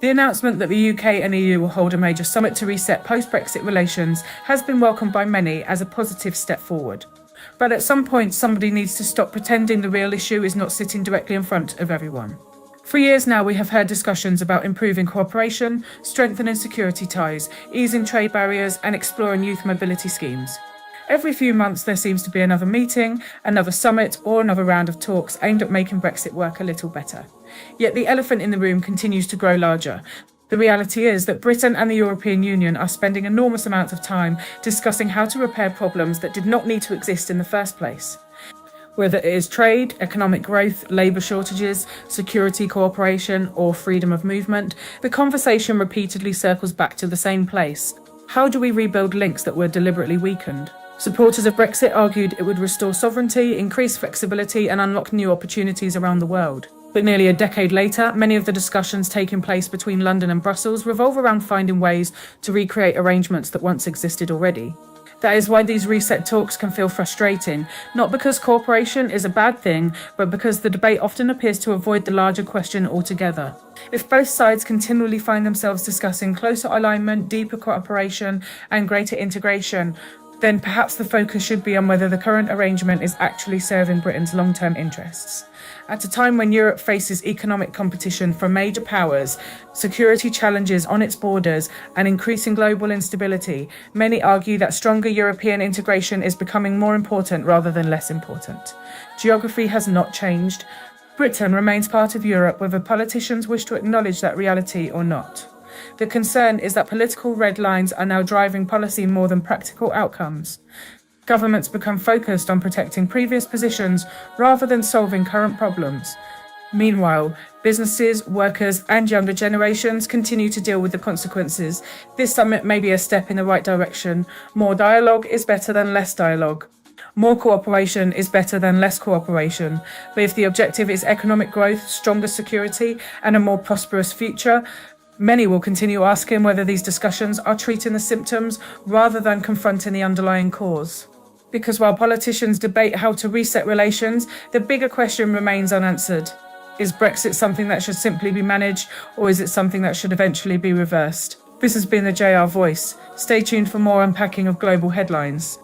The announcement that the UK and EU will hold a major summit to reset post-Brexit relations has been welcomed by many as a positive step forward. But at some point, somebody needs to stop pretending the real issue is not sitting directly in front of everyone. For years now, we have heard discussions about improving cooperation, strengthening security ties, easing trade barriers, and exploring youth mobility schemes. Every few months, there seems to be another meeting, another summit, or another round of talks aimed at making Brexit work a little better. Yet the elephant in the room continues to grow larger. The reality is that Britain and the European Union are spending enormous amounts of time discussing how to repair problems that did not need to exist in the first place. Whether it is trade, economic growth, labour shortages, security cooperation, or freedom of movement, the conversation repeatedly circles back to the same place. How do we rebuild links that were deliberately weakened? Supporters of Brexit argued it would restore sovereignty, increase flexibility, and unlock new opportunities around the world. But nearly a decade later, many of the discussions taking place between London and Brussels revolve around finding ways to recreate arrangements that once existed already. That is why these reset talks can feel frustrating, not because cooperation is a bad thing, but because the debate often appears to avoid the larger question altogether. If both sides continually find themselves discussing closer alignment, deeper cooperation, and greater integration, then perhaps the focus should be on whether the current arrangement is actually serving Britain's long-term interests. At a time when Europe faces economic competition from major powers, security challenges on its borders, and increasing global instability, many argue that stronger European integration is becoming more important rather than less important. Geography has not changed. Britain remains part of Europe, whether politicians wish to acknowledge that reality or not. The concern is that political red lines are now driving policy more than practical outcomes. Governments become focused on protecting previous positions rather than solving current problems. Meanwhile, businesses, workers, and younger generations continue to deal with the consequences. This summit may be a step in the right direction. More dialogue is better than less dialogue. More cooperation is better than less cooperation. But if the objective is economic growth, stronger security, and a more prosperous future, many will continue asking whether these discussions are treating the symptoms rather than confronting the underlying cause. Because while politicians debate how to reset relations, the bigger question remains unanswered. Is Brexit something that should simply be managed, or is it something that should eventually be reversed? This has been the JR Voice. Stay tuned for more unpacking of global headlines.